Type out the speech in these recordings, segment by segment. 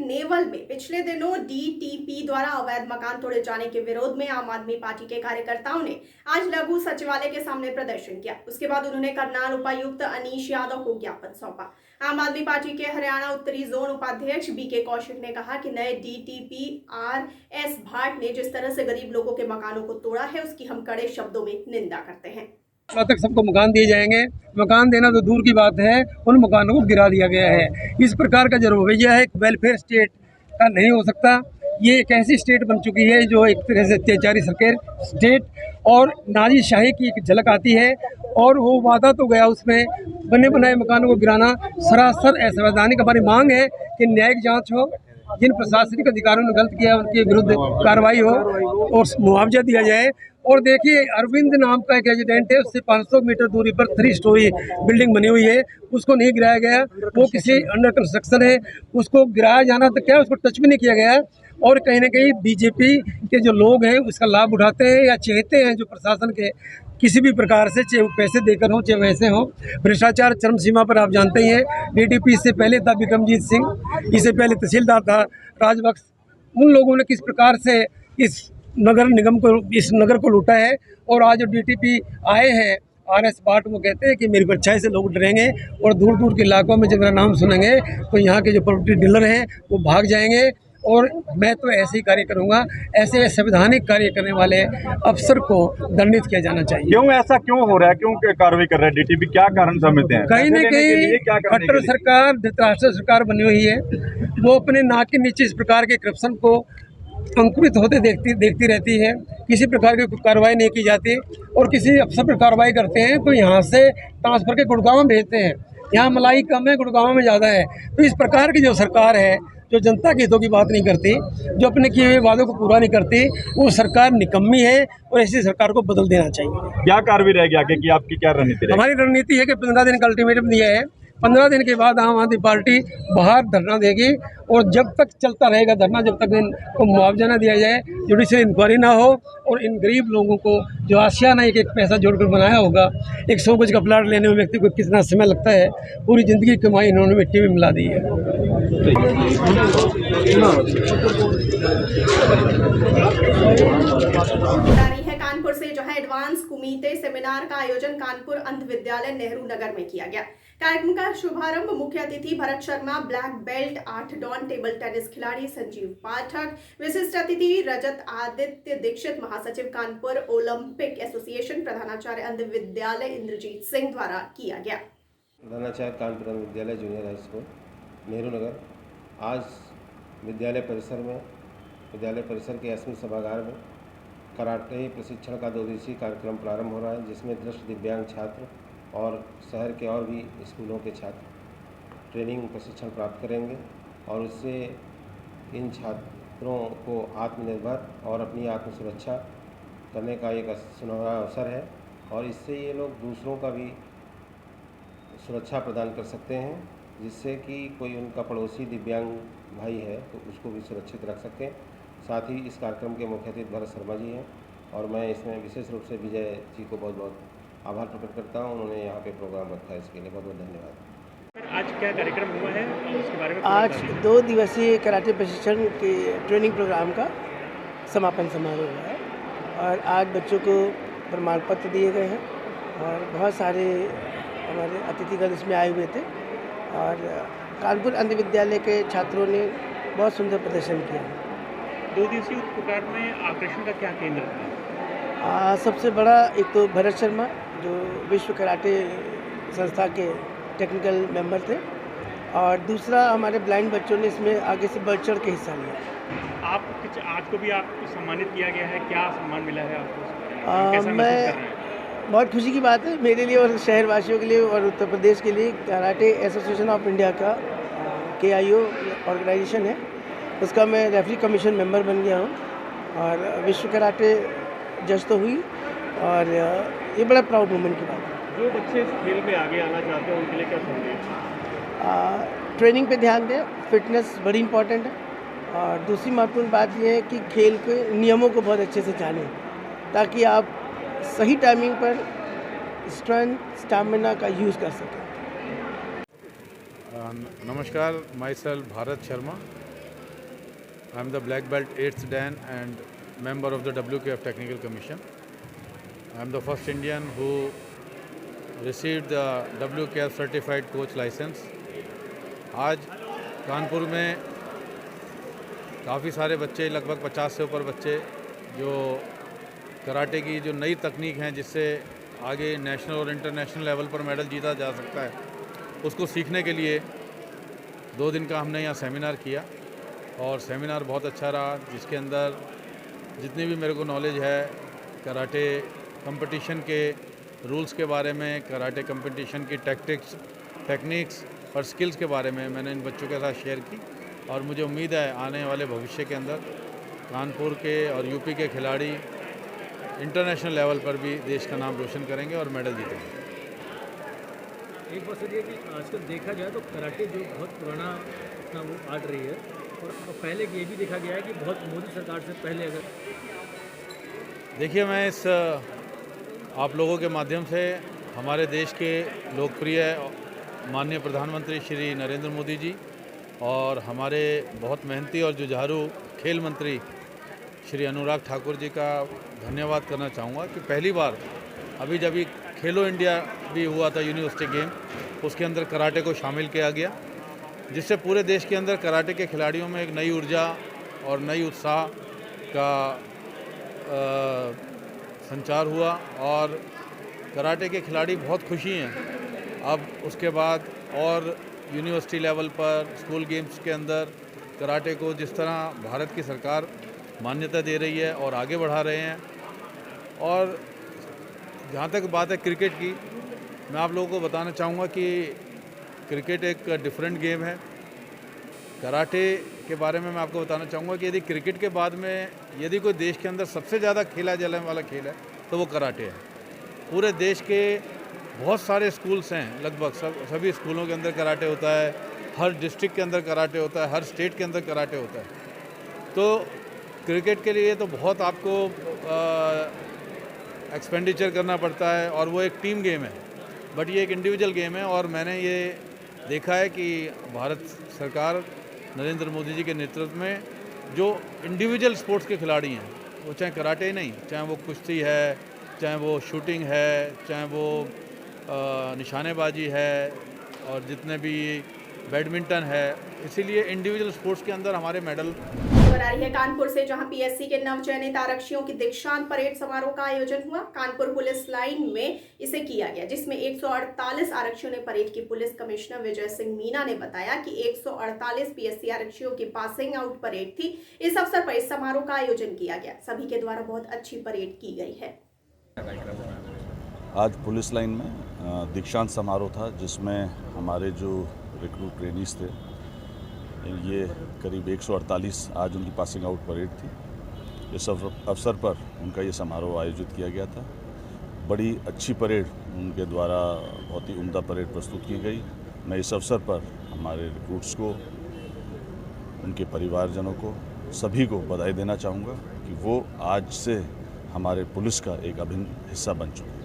Naval में पिछले दिनों डीटीपी द्वारा अवैध मकान तोड़े जाने के विरोध में आम आदमी पार्टी के कार्यकर्ताओं ने आज लघु सचिवालय के सामने प्रदर्शन किया। उसके बाद उन्होंने करनाल उपायुक्त अनीश यादव को ज्ञापन सौंपा। आम आदमी पार्टी के हरियाणा उत्तरी जोन उपाध्यक्ष बीके कौशिक ने कहा कि नए डीटीपी RS भाट ने जिस तरह से गरीब लोगों के मकानों को तोड़ा है, उसकी हम कड़े शब्दों में निंदा करते हैं। तक सबको मकान दिए जाएंगे। मकान देना तो दूर की बात है, उन मकानों को गिरा दिया गया है। इस प्रकार का जो रवैया है वेलफेयर स्टेट का नहीं हो सकता। ये एक ऐसी स्टेट बन चुकी है जो एक तरह से अत्याचारी सरकार स्टेट और नाजीशाही की एक झलक आती है। और वो वादा तो गया, उसमें बने बनाए मकानों को गिराना सरासर असंवैधानिक। हमारी मांग है कि न्यायिक जाँच हो, जिन प्रशासनिक अधिकारियों ने गलत किया उनके विरुद्ध कार्रवाई हो और मुआवजा दिया जाए। और देखिए, अरविंद नाम का एक रेजिडेंट है, उससे 500 मीटर दूरी पर 3 स्टोरी बिल्डिंग बनी हुई है, उसको नहीं गिराया गया। वो किसी अंडर कंस्ट्रक्शन है, उसको गिराया जाना तो क्या, उसको टच भी नहीं किया गया। और कहीं ना कहीं बीजेपी के जो लोग हैं उसका लाभ उठाते हैं या चाहते हैं जो प्रशासन के किसी भी प्रकार से, चाहे पैसे देकर हो चाहे वैसे हो। भ्रष्टाचार चरम सीमा पर आप जानते ही हैं। डीटीपी से पहले था विक्रमजीत सिंह, इससे पहले तहसीलदार था राजबख्श। उन लोगों ने किस प्रकार से इस नगर निगम को, इस नगर को लूटा है। और आज जो डीटीपी आए हैं RS भाट, वो कहते हैं कि मेरी परछाई से लोग डरेंगे और दूर दूर के इलाकों में जब मेरा नाम सुनेंगे तो यहाँ के जो प्रॉपर्टी डीलर हैं वो भाग जाएंगे। और मैं तो ऐसे ही कार्य करूंगा। ऐसे संवैधानिक कार्य करने वाले अफसर को दंडित किया जाना चाहिए। क्यों ऐसा क्यों हो रहा है, क्यों कार्रवाई कर रहा है डीटीपी, क्या कारण समझते हैं? कहीं न कहीं खट्टर सरकार, धृतराष्ट्र सरकार बनी हुई है। वो अपने नाक के नीचे इस प्रकार के करप्शन को अंकुरित होते देखती रहती है। किसी प्रकार की कार्रवाई नहीं की जाती और किसी अफसर पर कार्रवाई करते हैं तो यहाँ से ट्रांसफर के गुड़गांव में भेजते हैं। यहाँ मलाई कम है, गुड़गांव में ज़्यादा है। तो इस प्रकार की जो सरकार है, जो जनता के हितों की बात नहीं करती, जो अपने किए हुए वादों को पूरा नहीं करती, वो सरकार निकम्मी है और ऐसी सरकार को बदल देना चाहिए। क्या कार्रवाई रहेगी आगे की, आपकी क्या रणनीति रहेगी? हमारी रणनीति है कि 15 दिन का अल्टीमेटम दिया है। 15 दिन के बाद आम आदमी पार्टी बाहर धरना देगी और जब तक चलता रहेगा धरना, जब तक इनको मुआवजा न दिया जाए, जुडिशियल इंक्वायरी ना हो और इन गरीब लोगों को जो आशियाना एक एक पैसा जोड़कर बनाया होगा, 100 गज का प्लाट लेने में व्यक्ति को कितना समय लगता है, पूरी ज़िंदगी की कमाई इन्होंने मिट्टी में मिला दी है। कानपुर से जहां एडवांस कुमीते सेमिनार का आयोजन कानपुर अंध विद्यालय नेहरू नगर में किया गया। कार्यक्रम का शुभारंभ मुख्य अतिथि Bharat Sharma, black belt 8 dan table tennis खिलाड़ी संजीव पाठक, विशिष्ट अतिथि रजत आदित्य दीक्षित, महासचिव कानपुर ओलंपिक एसोसिएशन, प्रधानाचार्य अंध विद्यालय इंद्रजीत सिंह द्वारा किया गया। प्रधानाचार्य कानपुर अंध विद्यालय junior high school Nehru Nagar आज विद्यालय परिसर के स्मृति सभागार में कराटे प्रशिक्षण का 2 दिवसीय कार्यक्रम प्रारंभ हो रहा है, जिसमें दृष्टि दिव्यांग छात्र और शहर के और भी स्कूलों के छात्र ट्रेनिंग प्रशिक्षण प्राप्त करेंगे और उससे इन छात्रों को आत्मनिर्भर और अपनी आत्म सुरक्षा करने का एक सुनहरा अवसर है। और इससे ये लोग दूसरों का भी सुरक्षा प्रदान कर सकते हैं, जिससे कि कोई उनका पड़ोसी दिव्यांग भाई है तो उसको भी सुरक्षित रख सकें। साथ ही इस कार्यक्रम के मुख्य अतिथि भरत शर्मा जी हैं और मैं इसमें विशेष रूप से विजय जी को बहुत बहुत आभार प्रकट करता हूं। उन्होंने यहाँ पे प्रोग्राम रखा है, इसके लिए बहुत बहुत धन्यवाद। आज क्या कार्यक्रम हुआ है उसके बारे में? आज 2 दिवसीय कराटे प्रशिक्षण के ट्रेनिंग प्रोग्राम का समापन समारोह हुआ है और आज बच्चों को प्रमाण पत्र दिए गए हैं और बहुत सारे हमारे अतिथिगण इसमें आए हुए थे और कानपुर अंध विद्यालय के छात्रों ने बहुत सुंदर प्रदर्शन किया। 2 दिवसीय प्रोग्राम में आकर्षण का क्या केंद्र था? सबसे बड़ा एक तो भरत शर्मा जो विश्व कराटे संस्था के टेक्निकल मेंबर थे और दूसरा हमारे ब्लाइंड बच्चों ने इसमें आगे से बढ़ चढ़ के हिस्सा लिया। आज को भी आपको सम्मानित किया गया है, क्या सम्मान मिला है आपको? मैं बहुत खुशी की बात है मेरे लिए और शहरवासियों के लिए और उत्तर प्रदेश के लिए। कराटे एसोसिएशन ऑफ इंडिया का KIO ऑर्गेनाइजेशन है, उसका मैं रेफरी कमीशन मेंबर बन गया हूँ और विश्व कराटे जज तो हुई और ये बड़ा प्राउड मोमेंट की बात है। जो बच्चे इस खेल में आगे आना चाहते हैं उनके लिए क्या संदेश? ट्रेनिंग पे ध्यान दें, फिटनेस बड़ी इंपॉर्टेंट है और दूसरी महत्वपूर्ण बात यह है कि खेल के नियमों को बहुत अच्छे से जानें ताकि आप सही टाइमिंग पर स्ट्रेंथ स्टैमिना का यूज़ कर सकें। नमस्कार, my self Bharat Sharma, I am the black belt 8th Dan and member of the WKF Technical Commission. I am the first Indian who received the WKF certified coach license. आज कानपुर में काफ़ी सारे बच्चे, लगभग 50 से ऊपर बच्चे, जो कराटे की जो नई तकनीक हैं जिससे आगे नेशनल और इंटरनेशनल लेवल पर मेडल जीता जा सकता है, उसको सीखने के लिए 2 दिन का हमने यहाँ सेमिनार किया और सेमिनार बहुत अच्छा रहा, जिसके अंदर जितनी भी मेरे को नॉलेज है कराटे कंपटीशन के रूल्स के बारे में, कराटे कंपटीशन की टेक्निक्स और स्किल्स के बारे में मैंने इन बच्चों के साथ शेयर की। और मुझे उम्मीद है आने वाले भविष्य के अंदर कानपुर के और यूपी के खिलाड़ी इंटरनेशनल लेवल पर भी देश का नाम रोशन करेंगे और मेडल जीतेंगे। एक बात ये कि आजकल देखा जाए तो कराटे जो बहुत पुराना अपना वो आर्ट रही है, और पहले ये भी देखा गया है कि बहुत मोदी सरकार से पहले अगर देखिए, मैं इस आप लोगों के माध्यम से हमारे देश के लोकप्रिय माननीय प्रधानमंत्री श्री नरेंद्र मोदी जी और हमारे बहुत मेहनती और जुझारू खेल मंत्री श्री अनुराग ठाकुर जी का धन्यवाद करना चाहूँगा कि पहली बार अभी जब खेलो इंडिया भी हुआ था यूनिवर्सिटी गेम, उसके अंदर कराटे को शामिल किया गया, जिससे पूरे देश के अंदर कराटे के खिलाड़ियों में एक नई ऊर्जा और नई उत्साह का संचार हुआ और कराटे के खिलाड़ी बहुत खुशी हैं। अब उसके बाद और यूनिवर्सिटी लेवल पर स्कूल गेम्स के अंदर कराटे को जिस तरह भारत की सरकार मान्यता दे रही है और आगे बढ़ा रहे हैं। और जहाँ तक बात है क्रिकेट की, मैं आप लोगों को बताना चाहूँगा कि क्रिकेट एक डिफरेंट गेम है। कराटे के बारे में मैं आपको बताना चाहूँगा कि यदि क्रिकेट के बाद में यदि कोई देश के अंदर सबसे ज़्यादा खेला जाने वाला खेल है तो वो कराटे है। पूरे देश के बहुत सारे स्कूल्स हैं, लगभग सभी स्कूलों के अंदर कराटे होता है, हर डिस्ट्रिक्ट के अंदर कराटे होता है, हर स्टेट के अंदर कराटे होता है। तो क्रिकेट के लिए तो बहुत आपको एक्सपेंडिचर करना पड़ता है और वो एक टीम गेम है, बट ये एक इंडिविजुअल गेम है। और मैंने ये देखा है कि भारत सरकार नरेंद्र मोदी जी के नेतृत्व में जो इंडिविजुअल स्पोर्ट्स के खिलाड़ी हैं, वो चाहे कराटे नहीं, चाहे वो कुश्ती है, चाहे वो शूटिंग है, चाहे वो निशानेबाजी है और जितने भी बैडमिंटन है, इसीलिए इंडिविजुअल स्पोर्ट्स के अंदर हमारे मेडल। खबर आ रही है कानपुर से, जहां पीएससी के नवचयनित आरक्षियों की दीक्षांत परेड समारोह का आयोजन हुआ। कानपुर पुलिस लाइन में इसे किया गया, जिसमें 148 आरक्षियों ने परेड की। पुलिस कमिश्नर विजय सिंह मीना ने बताया कि 148 पीएससी आरक्षियों की पासिंग आउट परेड थी। इस अवसर पर इस समारोह का आयोजन किया गया। सभी के द्वारा बहुत अच्छी परेड की गई है। आज पुलिस लाइन में दीक्षांत समारोह था, जिसमें हमारे जो रिक्रूट ट्रेनीज थे, ये करीब 148 आज उनकी पासिंग आउट परेड थी। इस अवसर पर उनका ये समारोह आयोजित किया गया था। बड़ी अच्छी परेड उनके द्वारा, बहुत ही उम्दा परेड प्रस्तुत की गई। मैं इस अवसर पर हमारे रिक्रूट्स को, उनके परिवारजनों को, सभी को बधाई देना चाहूँगा कि वो आज से हमारे पुलिस का एक अभिन्न हिस्सा बन चुके हैं।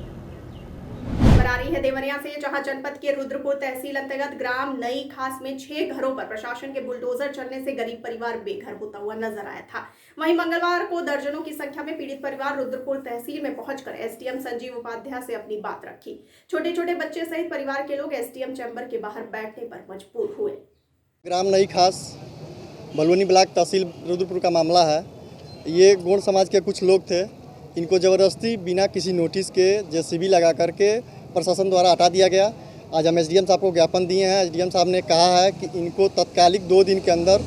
आ रही है देवरिया से, जहां जनपद के रुद्रपुर तहसील अंतर्गत ग्राम नई खास में 6 घरों पर प्रशासन के बुलडोजर चलने से गरीब परिवार बेघर होता हुआ नजर आया था। वहीं मंगलवार को दर्जनों की संख्या में पीड़ित परिवार रुद्रपुर तहसील में पहुंचकर एसडीएम संजीव उपाध्याय से अपनी बात रखी। छोटे छोटे बच्चे सहित परिवार के लोग एसडीएम चैम्बर के बाहर बैठने पर मजबूर हुए। ग्राम नई खास बलवनी ब्लॉक तहसील रुद्रपुर का मामला है। ये गौड़ समाज के कुछ लोग थे, इनको ज़बरदस्ती बिना किसी नोटिस के जेसीबी लगा करके प्रशासन द्वारा हटा दिया गया। आज हम एसडीएम साहब को ज्ञापन दिए हैं। एसडीएम साहब ने कहा है कि इनको तत्कालिक 2 दिन के अंदर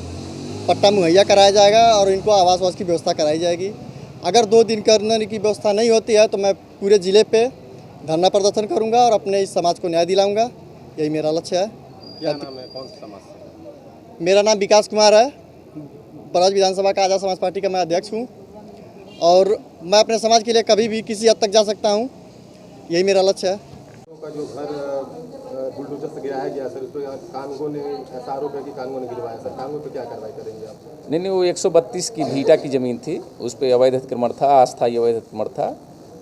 पट्टा मुहैया कराया जाएगा और इनको आवास की व्यवस्था कराई जाएगी। अगर 2 दिन करने की व्यवस्था नहीं होती है तो मैं पूरे ज़िले पे धरना प्रदर्शन करूँगा और अपने इस समाज को न्याय दिलाऊँगा। यही मेरा लक्ष्य है। क्या नाम है, कौन सा समाज से? मेरा नाम विकास कुमार है। बराज विधानसभा का आज़ाद समाज पार्टी का मैं अध्यक्ष हूँ और मैं अपने समाज के लिए कभी भी किसी हद तक जा सकता हूँ। यही मेरा लक्ष्य है। का जो घर बुलडोजर से गिराया गया सर, उस पर कानूनगो ने ऐसा आरोप है कि कानूनगो ने गिरवाया सर, कानून पे क्या कार्रवाई करेंगे आप? नहीं, वो 132 की भीटा की ज़मीन थी, उस पर अवैध अतिक्रमण था, अस्थायी अवैध अतिक्रमण था।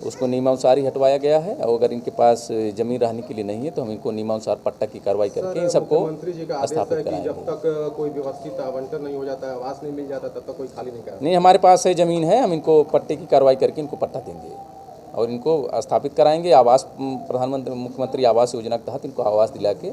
उसको नियमानुसार ही हटवाया गया है। और अगर इनके पास ज़मीन रहने के लिए नहीं है तो हम इनको नियमानुसार पट्टा की कार्रवाई करके इन सबको स्थापित कराएंगे। जब तक कोई व्यवस्थित आवंटन नहीं हो जाता है, आवास नहीं मिल जाता, तब तक कोई खाली नहीं करा। नहीं, हमारे पास है ज़मीन है, हम इनको पट्टे की कार्रवाई करके इनको पट्टा देंगे और इनको स्थापित कराएंगे। आवास प्रधानमंत्री मुख्यमंत्री आवास योजना के तहत इनको आवास दिला के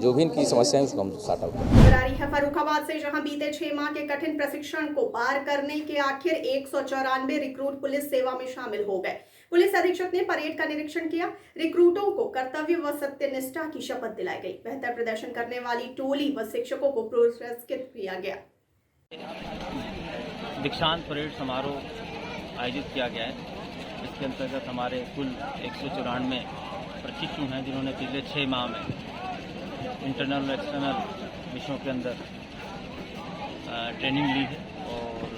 जो भी इनकी समस्या है उसको हम सॉर्ट आउट करेंगे। बरारी है फर्रुखाबाद से, जहां बीते 6 माह के कठिन प्रशिक्षण को पार करने के आखिर 194 रिक्रूट पुलिस सेवा में शामिल हो गए। पुलिस अधीक्षक ने परेड का निरीक्षण किया। रिक्रूटों को कर्तव्य व सत्यनिष्ठा की शपथ दिलाई गई। बेहतर प्रदर्शन करने वाली टोली व शिक्षकों को पुरस्कृत किया गया। दीक्षांत परेड समारोह आयोजित किया गया है। इसके अंतर्गत हमारे कुल 194 प्रशिक्षु हैं जिन्होंने पिछले 6 माह में इंटरनल और एक्सटर्नल विषयों के अंदर ट्रेनिंग ली है और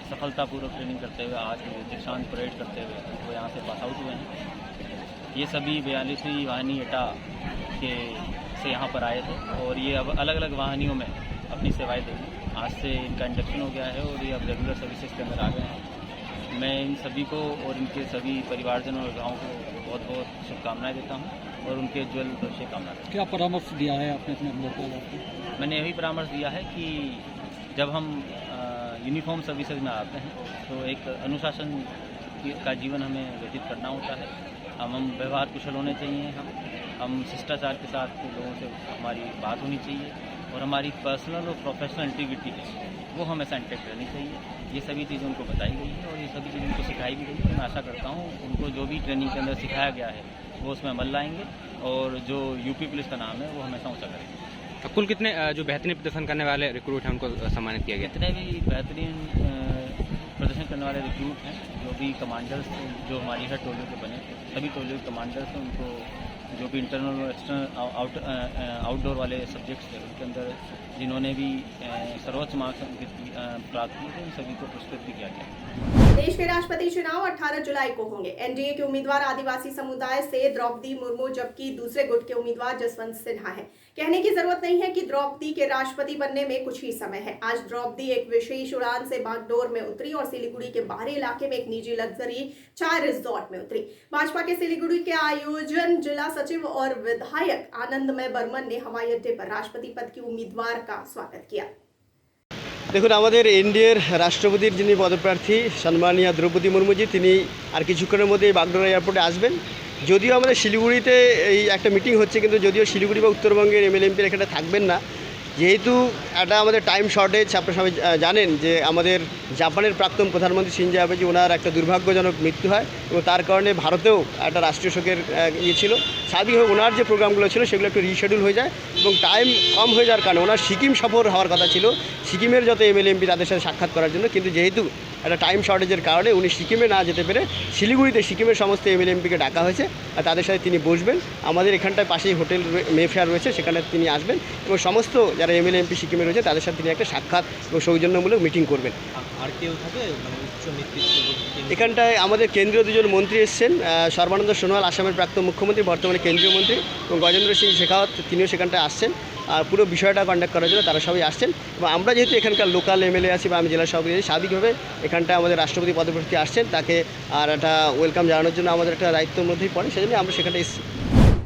सफलतापूर्वक ट्रेनिंग करते हुए आज दीक्षांत परेड करते हुए वो यहाँ से पास आउट हुए हैं। ये सभी 42वीं वाहिनी एटा से यहाँ पर आए थे और ये अब अलग अलग वाहिनियों में अपनी सेवाएं देंगे। आज से इनका इंडक्शन हो गया है और ये अब रेगुलर सर्विसेज के अंदर आ गए हैं। मैं इन सभी को और इनके सभी परिवारजनों और गाँव को बहुत बहुत शुभकामनाएं देता हूं और उनके उज्ज्वल भविष्य कामना करता हूं। क्या परामर्श दिया है आपने अपने अनुभव को? मैंने यही परामर्श दिया है कि जब हम यूनिफॉर्म सर्विसेज में आते हैं तो एक अनुशासन का जीवन हमें व्यतीत करना होता है। हम व्यवहार कुशल होने चाहिए, हम शिष्टाचार के साथ लोगों से हमारी बात होनी चाहिए और हमारी पर्सनल और प्रोफेशनल इंटीग्रिटी वो हमेशा इंटैक्ट रहनी चाहिए। ये सभी चीज़ें उनको बताई गई है और ये सभी चीज़ें उनको सिखाई भी गई है। मैं आशा करता हूँ उनको जो भी ट्रेनिंग के अंदर सिखाया गया है वो उसमें अमल लाएंगे और जो यूपी पुलिस का नाम है वो हमेशा ऊँचा करेंगे। कुल कितने जो बेहतरीन प्रदर्शन करने वाले रिक्रूट हैं उनको सम्मानित किया गया? जितने भी बेहतरीन प्रदर्शन करने वाले रिक्रूट हैं, जो भी कमांडर्स जो हमारी हर टोलियों के बने सभी टोलियों के कमांडर्स हैं, उनको जो भी इंटरनल और एक्सटर्नल आउटडोर वाले सब्जेक्ट्स थे उनके अंदर जिन्होंने भी सर्वोच्च मार्क्स प्राप्त किए थे उन सभी को पुरस्कृत भी किया गया। देश के राष्ट्रपति चुनाव 18 जुलाई को होंगे। एनडीए के उम्मीदवार आदिवासी समुदाय से द्रौपदी मुर्मू जबकि दूसरे गुट के उम्मीदवार जसवंत सिन्हा हैं। कहने की जरूरत नहीं है कि द्रौपदी के राष्ट्रपति बनने में कुछ ही समय है। आज द्रौपदी एक विशेष उड़ान से बागडोर में उतरी और सिलीगुड़ी के बाहरी इलाके में एक निजी लग्जरी चाय रिजॉर्ट में उतरी। भाजपा के सिलीगुड़ी के आयोजन जिला सचिव और विधायक आनंदमय बर्मन ने हवाई अड्डे पर राष्ट्रपति पद की उम्मीदवार का स्वागत किया। দেখুন আমাদের এনডিএর রাষ্ট্রপতির যিনি পদপ্রার্থী সম্মানীয় দ্রৌপদী মুর্মুজি তিনি আর কিছুক্ষণের মধ্যেই বাগডোরা এয়ারপোর্টে আসবেন। যদিও আমাদের শিলিগুড়িতে এই একটা মিটিং হচ্ছে কিন্তু যদিও শিলিগুড়ি বা উত্তরবঙ্গের এমএলএমপির এখানে থাকবেন না, যেহেতু একটা আমাদের টাইম শর্টেজ আপনারা সবাই জানেন যে আমাদের জাপানের প্রাক্তন প্রধানমন্ত্রী শিনজো আবেজি ওনার একটা দুর্ভাগ্যজনক মৃত্যু হয় এবং তার কারণে ভারতেও একটা রাষ্ট্রীয় শোকের ইয়ে ছিল। স্বাভাবিকভাবে ওনার যে প্রোগ্রামগুলো ছিল সেগুলো একটু রিশিডিউল হয়ে যায় এবং টাইম কম হয়ে যাওয়ার কারণে ওনার সিকিম সফর হওয়ার কথা ছিল, সিকিমের যত এমএলএমপি তাদের সাথে সাক্ষাৎ করার জন্য, কিন্তু যেহেতু একটা টাইম শর্টেজের কারণে উনি সিকিমে না যেতে পেরে শিলিগুড়িতে সিকিমের সমস্ত এমএলএমপিকে ডাকা হয়েছে আর তাদের সাথে তিনি বসবেন। আমাদের এখানটায় পাশেই হোটেল মেফেয়ার রয়েছে, সেখানে তিনি আসবেন এবং সমস্ত যারা এমএলএমপি সিকিমে রয়েছে তাদের সাথে তিনি একটা সাক্ষাৎ এবং সৌজন্যমূলক মিটিং করবেন। আর কেউ থাকে মানে উচ্চ নেতৃত্ব এখানটায় আমাদের কেন্দ্রীয় দুজন মন্ত্রী এসছেন, সর্বানন্দ সোনোয়াল আসামের প্রাক্তন মুখ্যমন্ত্রী বর্তমানে কেন্দ্রীয় মন্ত্রী এবং গজেন্দ্র সিং শেখাওয়াত তিনিও সেখানটায় আসছেন আর পুরো বিষয়টা কন্ডাক্ট করার জন্য তারা সবাই আসছেন। এবং আমরা যেহেতু এখানকার লোকাল এমএলএ আছি বা আমি জেলা সভাপতি আছি, স্বাভাবিকভাবে এখানটায় আমাদের রাষ্ট্রপতি পদপ্রার্থী আসছেন, তাকে আর একটা ওয়েলকাম জানানোর জন্য আমাদের একটা দায়িত্বের মধ্যেই पड़े, সেজন্য আমরা সেখানে এসেছি।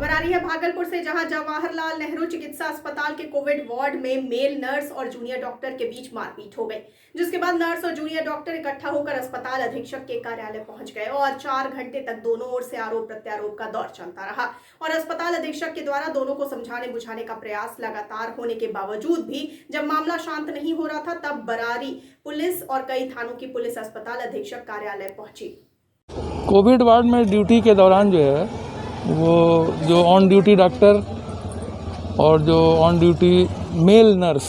बरारी है भागलपुर से, जहां जवाहरलाल नेहरू चिकित्सा अस्पताल के कोविड वार्ड में मेल नर्स और जूनियर डॉक्टर के बीच मारपीट हो गई, जिसके बाद नर्स और जूनियर डॉक्टर इकट्ठा होकर अस्पताल अधीक्षक के कार्यालय पहुंच गए और 4 घंटे तक दोनों ओर से आरोप प्रत्यारोप का दौर चलता रहा और अस्पताल अधीक्षक के द्वारा दोनों को समझाने बुझाने का प्रयास लगातार होने के बावजूद भी जब मामला शांत नहीं हो रहा था तब बरारी पुलिस और कई थानों की पुलिस अस्पताल अधीक्षक कार्यालय पहुंची। कोविड वार्ड में ड्यूटी के दौरान जो है वो जो ऑन ड्यूटी डॉक्टर और जो ऑन ड्यूटी मेल नर्स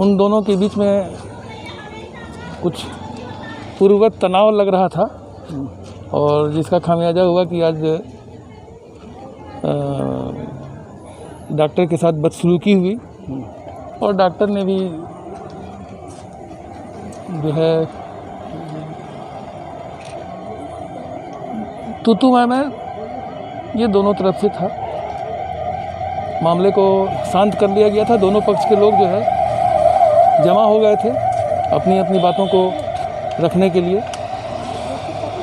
उन दोनों के बीच में कुछ पूर्ववत तनाव लग रहा था और जिसका खामियाजा हुआ कि आज डॉक्टर के साथ बदसलूकी हुई और डॉक्टर ने भी जो है तू मैं ये दोनों तरफ से था। मामले को शांत कर लिया गया था। दोनों पक्ष के लोग जो है जमा हो गए थे अपनी अपनी बातों को रखने के लिए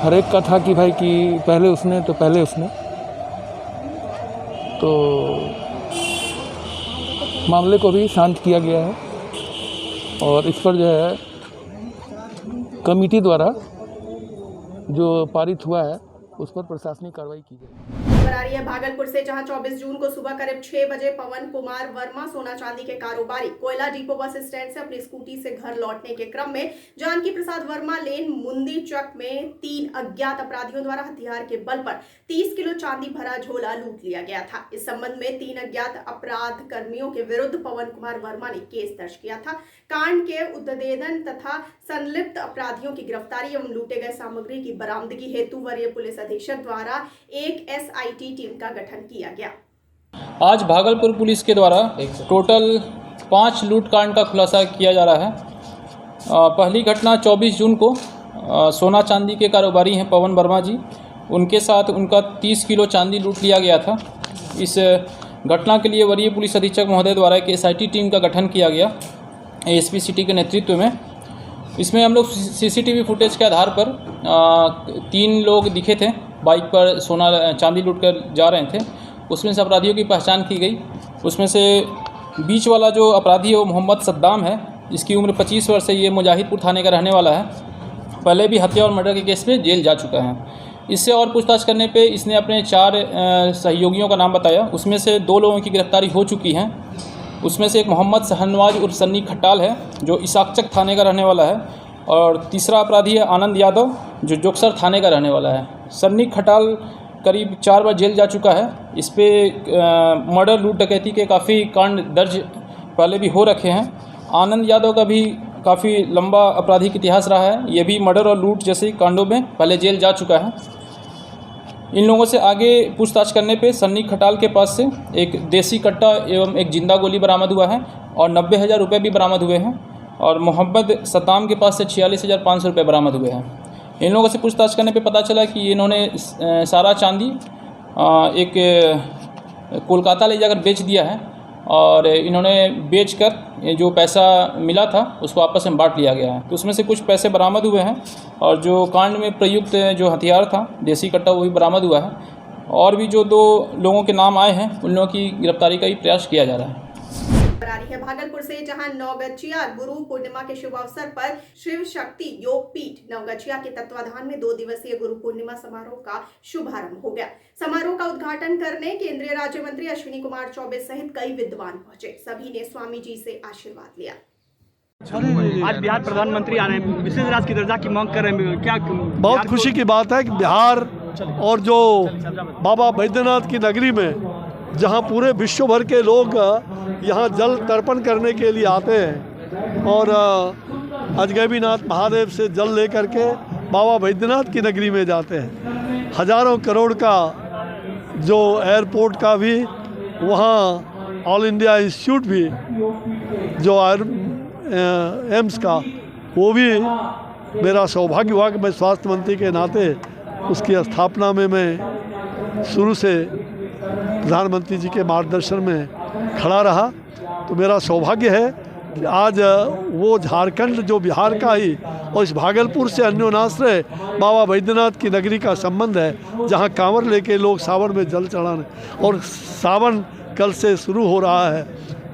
हर एक का था कि भाई कि पहले उसने तो मामले को भी शांत किया गया है और इस पर जो है कमेटी द्वारा जो पारित हुआ है उस पर प्रशासनिक कार्रवाई की जाएगी। खबर आ रही है भागलपुर से, जहां 24 जून को सुबह करीब 6 बजे पवन कुमार वर्मा सोना चांदी के कारोबारी कोयला डिपो बस स्टैंड से अपनी स्कूटी से घर लौटने के क्रम में जानकी प्रसाद वर्मा लेन मुंदी चक में 3 अज्ञात अपराधियों द्वारा हथियार के बल पर 30 किलो चांदी भरा झोला लूट लिया गया था। इस संबंध में 3 अज्ञात अपराध कर्मियों के विरुद्ध पवन कुमार वर्मा ने केस दर्ज किया था। कांड के उद्भेदन तथा संलिप्त अपराधियों की गिरफ्तारी एवं लूटे गए सामग्री की बरामदगी हेतु वरीय पुलिस अधीक्षक द्वारा एक SIT टीम का गठन किया गया। आज भागलपुर पुलिस के द्वारा टोटल 5 लूटकांड का खुलासा किया जा रहा है। पहली घटना 24 जून को सोना चांदी के कारोबारी हैं पवन वर्मा जी, उनके साथ उनका 30 किलो चांदी लूट लिया गया था। इस घटना के लिए वरीय पुलिस अधीक्षक महोदय द्वारा एक SIT टीम का गठन किया गया ASP सिटी के नेतृत्व में। इसमें हम लोग CCTV फुटेज के आधार पर 3 लोग दिखे थे, बाइक पर सोना चांदी लूट कर जा रहे थे। उसमें से अपराधियों की पहचान की गई। उसमें से बीच वाला जो अपराधी है वो मोहम्मद सद्दाम है, जिसकी उम्र 25 वर्ष है। ये मुजाहिदपुर थाने का रहने वाला है, पहले भी हत्या और मर्डर के केस में जेल जा चुका है। इससे और पूछताछ करने पे इसने अपने 4 सहयोगियों का नाम बताया। उसमें से 2 लोगों की गिरफ्तारी हो चुकी है। उसमें से एक मोहम्मद शहनवाज उर्फ सन्नी खट्टाल है, जो इसाकचक थाने का रहने वाला है, और तीसरा अपराधी है आनंद यादव, जो जोक्सर थाने का रहने वाला है। सन्नी खट्टाल करीब 4 बार जेल जा चुका है। इस पे मर्डर लूट डकैती के काफ़ी कांड दर्ज पहले भी हो रखे हैं। आनंद यादव का भी काफ़ी लंबा आपराधिक इतिहास रहा है। ये भी मर्डर और लूट जैसे कांडों में पहले जेल जा चुका है। इन लोगों से आगे पूछताछ करने पे सन्नी खटाल के पास से एक देसी कट्टा एवं एक जिंदा गोली बरामद हुआ है और 90,000 रुपये भी बरामद हुए हैं। और मोहम्मद सद्दाम के पास से 46,500 रुपये बरामद हुए हैं। इन लोगों से पूछताछ करने पे पता चला कि इन्होंने सारा चांदी एक कोलकाता ले जाकर बेच दिया है और इन्होंने बेचकर जो पैसा मिला था उसको आपस में बांट लिया गया है। तो उसमें से कुछ पैसे बरामद हुए हैं और जो कांड में प्रयुक्त जो हथियार था देसी कट्टा वो भी बरामद हुआ है। और भी जो 2 लोगों के नाम आए हैं उन लोगों की गिरफ्तारी का भी प्रयास किया जा रहा है। है भागलपुर से, जहां नवगछिया गुरु पूर्णिमा के शुभ अवसर पर शिव शक्ति योग पीठ नवगछिया के तत्वाधान में 2 दिवसीय गुरु पूर्णिमा समारोह का शुभारंभ हो गया। समारोह का उद्घाटन करने केंद्रीय राज्य मंत्री अश्विनी कुमार चौबे सहित कई विद्वान पहुंचे। सभी ने स्वामी जी से आशीर्वाद लिया। आज बिहार प्रधानमंत्री आ रहे हैं, विशेष राज्य की दर्जा की मांग कर रहे हैं, क्या बहुत खुशी की बात है कि बिहार और जो बाबा बैद्यनाथ की नगरी में जहाँ पूरे विश्व भर के लोग यहाँ जल तर्पण करने के लिए आते हैं और अजगैबीनाथ महादेव से जल लेकर के बाबा बैद्यनाथ की नगरी में जाते हैं। हजारों करोड़ का जो एयरपोर्ट का भी वहाँ ऑल इंडिया इंस्टीट्यूट भी जो एम्स का वो भी मेरा सौभाग्य हुआ कि मैं स्वास्थ्य मंत्री के नाते उसकी स्थापना में मैं शुरू से प्रधानमंत्री जी के मार्गदर्शन में खड़ा रहा। तो मेरा सौभाग्य है कि आज वो झारखंड जो बिहार का ही और इस भागलपुर से अन्योनाश्रय बाबा बैद्यनाथ की नगरी का संबंध है, जहाँ कांवर लेके लोग सावन में जल चढ़ाने, और सावन कल से शुरू हो रहा है।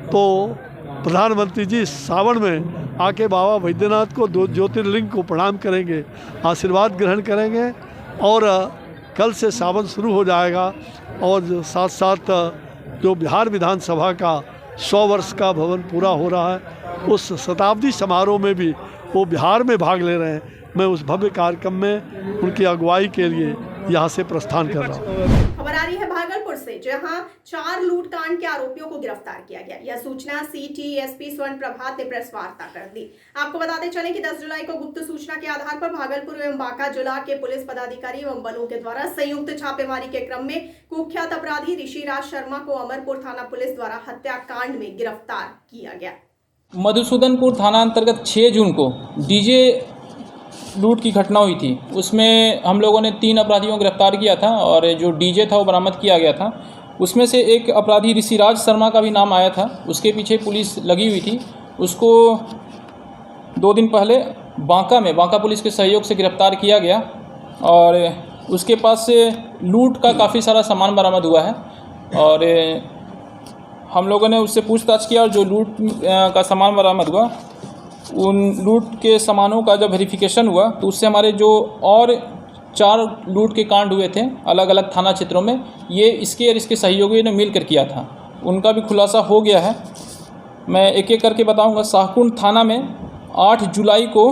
तो प्रधानमंत्री जी सावन में आके बाबा बैद्यनाथ को 2 ज्योतिर्लिंग को प्रणाम करेंगे, आशीर्वाद ग्रहण करेंगे और कल से सावन शुरू हो जाएगा। और साथ साथ जो बिहार विधानसभा का 100 वर्ष का भवन पूरा हो रहा है, उस शताब्दी समारोह में भी वो बिहार में भाग ले रहे हैं। मैं उस भव्य कार्यक्रम में उनकी अगुवाई के लिए यहाँ से प्रस्थान कर रहा हूँ। खबर आ रही है भागलपुर से, जहां 4 लूटकांड के आरोपियों को गिरफ्तार किया गया। यह सूचना सिटी एसपी स्वर्ण प्रभात ने प्रेस वार्ता कर दी। आपको बताते चलें कि 10 जुलाई को गुप्त सूचना के आधार पर भागलपुर एवं बांका जिला के पुलिस पदाधिकारी एवं बलों के द्वारा संयुक्त छापेमारी के क्रम में कुख्यात अपराधी ऋषिराज शर्मा को अमरपुर थाना पुलिस द्वारा हत्याकांड में गिरफ्तार किया गया। मधुसूदनपुर थाना अंतर्गत 6 जून को डीजे लूट की घटना हुई थी। उसमें हम लोगों ने 3 अपराधियों को गिरफ्तार किया था और जो डीजे था वो बरामद किया गया था। उसमें से एक अपराधी ऋषिराज शर्मा का भी नाम आया था, उसके पीछे पुलिस लगी हुई थी। उसको 2 दिन पहले बांका पुलिस के सहयोग से गिरफ्तार किया गया और उसके पास से लूट का काफ़ी सारा सामान बरामद हुआ है। और हम लोगों ने उससे पूछताछ किया और जो लूट का सामान बरामद हुआ, उन लूट के सामानों का जब वेरिफिकेशन हुआ तो उससे हमारे जो और 4 लूट के कांड हुए थे अलग अलग थाना क्षेत्रों में, ये इसके और इसके सहयोगियों ने मिलकर किया था, उनका भी खुलासा हो गया है। मैं एक एक करके बताऊंगा। शाहकुंड थाना में 8 जुलाई को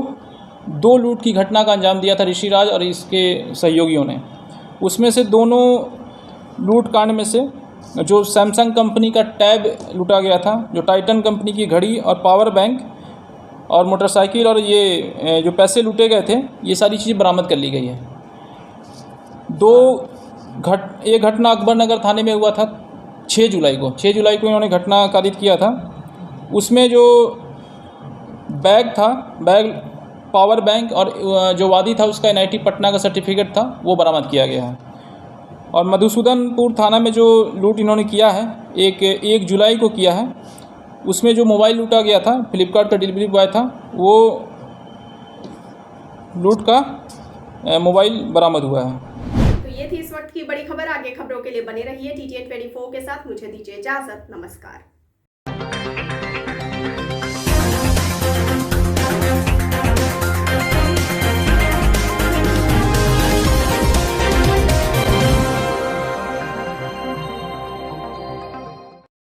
2 लूट की घटना का अंजाम दिया था ऋषिराज और इसके सहयोगियों ने। उसमें से दोनों लूट कांड में से जो सैमसंग कंपनी का टैब लूटा गया था, जो टाइटन कंपनी की घड़ी और पावर बैंक और मोटरसाइकिल और ये जो पैसे लूटे गए थे, ये सारी चीज़ बरामद कर ली गई है। एक घटना अकबरनगर थाने में हुआ था 6 जुलाई को। 6 जुलाई को इन्होंने घटना कारित किया था। उसमें जो बैग था, पावर बैंक और जो वादी था उसका NIT पटना का सर्टिफिकेट था, वो बरामद किया गया है। और मधुसूदनपुर थाना में जो लूट इन्होंने किया है, 1 जुलाई को किया है, उसमें जो मोबाइल लूटा गया था, फ्लिपकार्ट का डिलीवरी बॉय था, वो लूट का मोबाइल बरामद हुआ है। तो ये थी इस वक्त की बड़ी खबर। आगे खबरों के लिए बने रहिए TTN 24 के साथ। मुझे दीजिए इजाजत। नमस्कार।